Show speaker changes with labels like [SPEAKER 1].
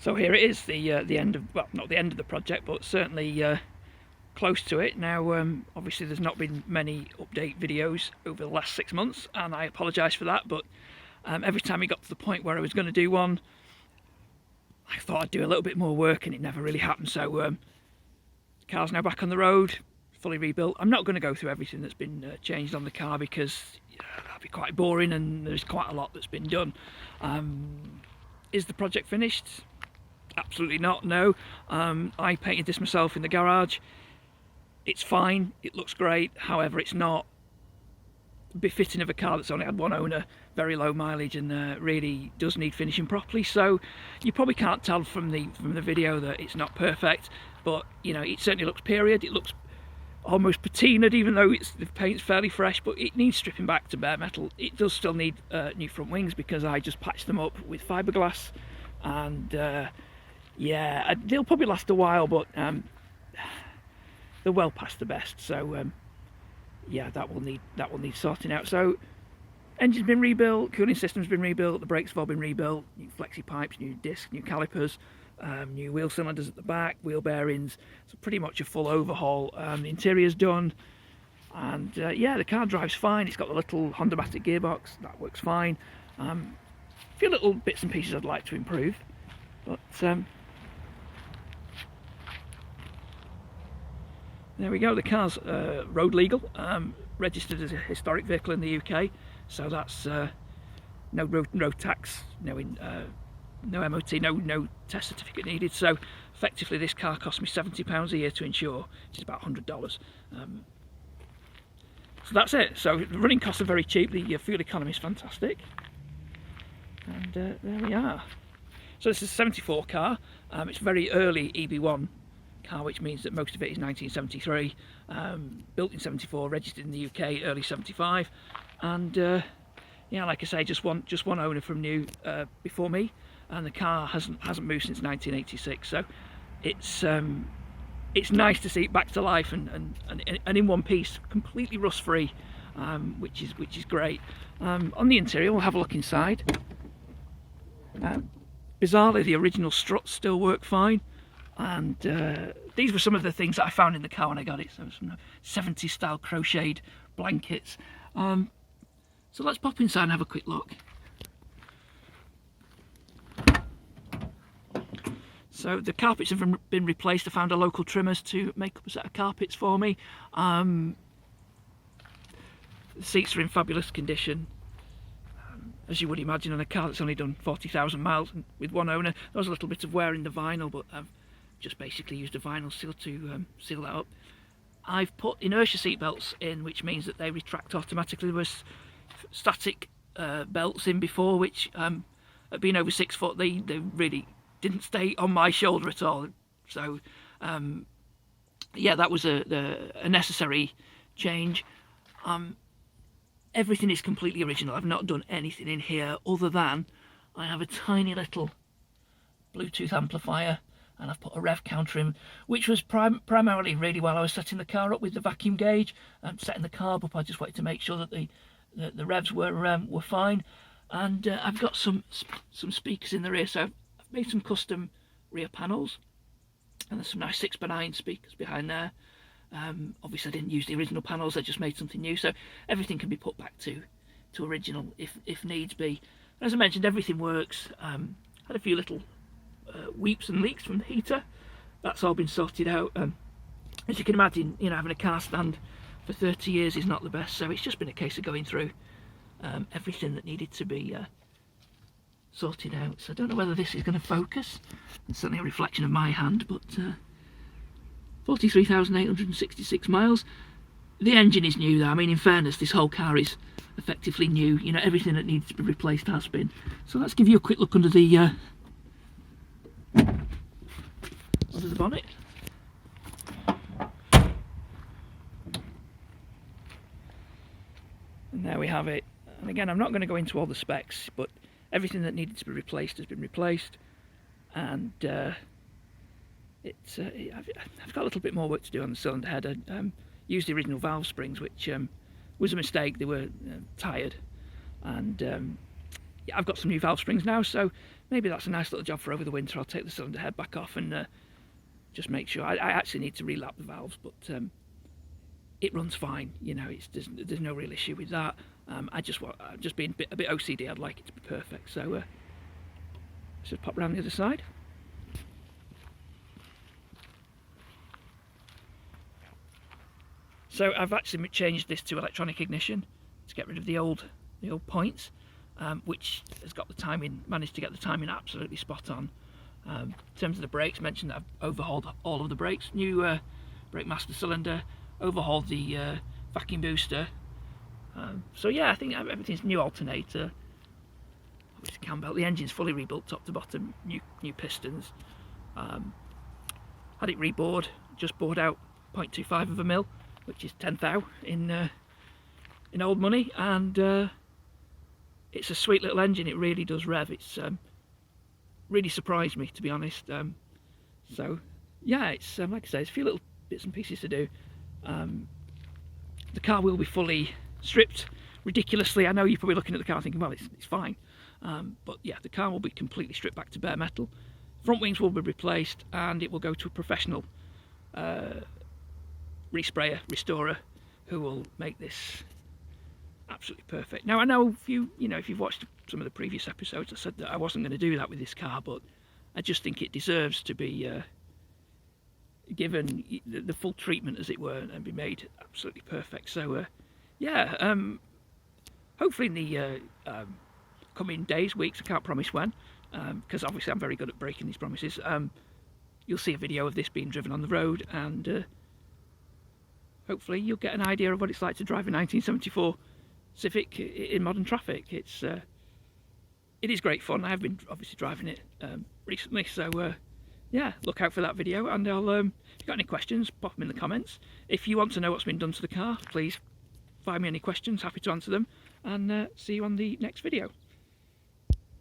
[SPEAKER 1] So here it is, the end of, well, not the end of the project, but certainly close to it. Now obviously there's not been many update videos over the last 6 months, and I apologise for that, but every time we got to the point where I was going to do one, I thought I'd do a little bit more work, and it never really happened. So the car's now back on the road, fully rebuilt. I'm not going to go through everything that's been changed on the car, because that'd be quite boring, and there's quite a lot that's been done. Is the project finished? Absolutely not, no. I painted this myself in the garage. It's fine, it looks great, however it's not befitting of a car that's only had one owner, very low mileage, and really does need finishing properly. So you probably can't tell from the video that it's not perfect, but you know, it certainly looks period. It looks almost patinaed, even though the paint's fairly fresh, but it needs stripping back to bare metal. It does still need new front wings, because I just patched them up with fiberglass, and yeah, they'll probably last a while, but they're well past the best. So yeah, that will need sorting out. So engine's been rebuilt, cooling system's been rebuilt, the brakes have all been rebuilt, new flexi pipes, new discs, new calipers, new wheel cylinders at the back, wheel bearings. So pretty much a full overhaul. The interior's done, and yeah, the car drives fine. It's got the little Honda-matic gearbox, that works fine. A few little bits and pieces I'd like to improve, but there we go. The car's road legal, registered as a historic vehicle in the UK, so that's no road tax, no MOT, no test certificate needed. So effectively this car cost me £70 a year to insure, which is about $100. So that's it. So the running costs are very cheap, the fuel economy is fantastic, and there we are. So this is a 74 car. It's very early EB1 car, which means that most of it is 1973, built in 74, registered in the UK early 75, and yeah, like I say, just one owner from new before me, and the car hasn't moved since 1986. So it's nice to see it back to life and in one piece, completely rust free, which is great. On the interior, we'll have a look inside. Bizarrely, the original struts still work fine. And these were some of the things that I found in the car when I got it. So some 70s style crocheted blankets. So let's pop inside and have a quick look. So the carpets have been replaced. I found a local trimmers to make up a set of carpets for me. The seats are in fabulous condition. As you would imagine, on a car that's only done 40,000 miles with one owner. There was a little bit of wear in the vinyl, but I've just basically used a vinyl seal to seal that up. I've put inertia seat belts in, which means that they retract automatically. There was static belts in before, which at being over 6 foot, they really didn't stay on my shoulder at all. So yeah, that was a necessary change. Everything is completely original. I've not done anything in here other than I have a tiny little Bluetooth amplifier, and I've put a rev counter in, which was primarily really while I was setting the car up with the vacuum gauge and setting the carb up. I just wanted to make sure that the revs were fine. And I've got some speakers in the rear, so I've made some custom rear panels, and there's some nice 6x9 speakers behind there. Obviously I didn't use the original panels, I just made something new, so everything can be put back to original if needs be. As I mentioned, everything works. Had a few little weeps and leaks from the heater. That's all been sorted out. As you can imagine, you know, having a car stand for 30 years is not the best, so it's just been a case of going through everything that needed to be sorted out. So I don't know whether this is going to focus. It's certainly a reflection of my hand, but 43,866 miles. The engine is new though. I mean, in fairness, this whole car is effectively new. You know, everything that needs to be replaced has been. So let's give you a quick look under the bonnet. And there we have it. And again, I'm not going to go into all the specs, but everything that needed to be replaced has been replaced. And I've got a little bit more work to do on the cylinder head. I used the original valve springs, which was a mistake. They were tired, and yeah, I've got some new valve springs now, so maybe that's a nice little job for over the winter. I'll take the cylinder head back off and just make sure. I actually need to relap the valves, but it runs fine. You know, there's no real issue with that. I'm just being a bit OCD. I'd like it to be perfect. So let's just pop around the other side. So I've actually changed this to electronic ignition to get rid of the old points, which has got the timing, managed to get the timing absolutely spot on. In terms of the brakes, mentioned that I've overhauled all of the brakes, new brake master cylinder, overhauled the vacuum booster. So yeah, I think everything's new alternator. Obviously cam belt, the engine's fully rebuilt top to bottom, new pistons. Had it rebored, just bored out 0.25 of a mil, which is 10 thou in old money, and it's a sweet little engine. It really does rev. It's really surprised me, to be honest. So yeah, it's like I say, it's a few little bits and pieces to do. The car will be fully stripped ridiculously. I know you're probably looking at the car thinking, well, it's fine, but yeah, the car will be completely stripped back to bare metal. Front wings will be replaced, and it will go to a professional resprayer, restorer, who will make this absolutely perfect. Now I know if you've watched some of the previous episodes, I said that I wasn't going to do that with this car, but I just think it deserves to be given the full treatment, as it were, and be made absolutely perfect. So yeah, hopefully in the coming days, weeks, I can't promise when, because obviously I'm very good at breaking these promises, you'll see a video of this being driven on the road, and hopefully you'll get an idea of what it's like to drive a 1974 Civic in modern traffic. It is great fun. I have been obviously driving it recently, so yeah, look out for that video, and I'll if you've got any questions, pop them in the comments. If you want to know what's been done to the car, please fire me any questions, happy to answer them, and see you on the next video.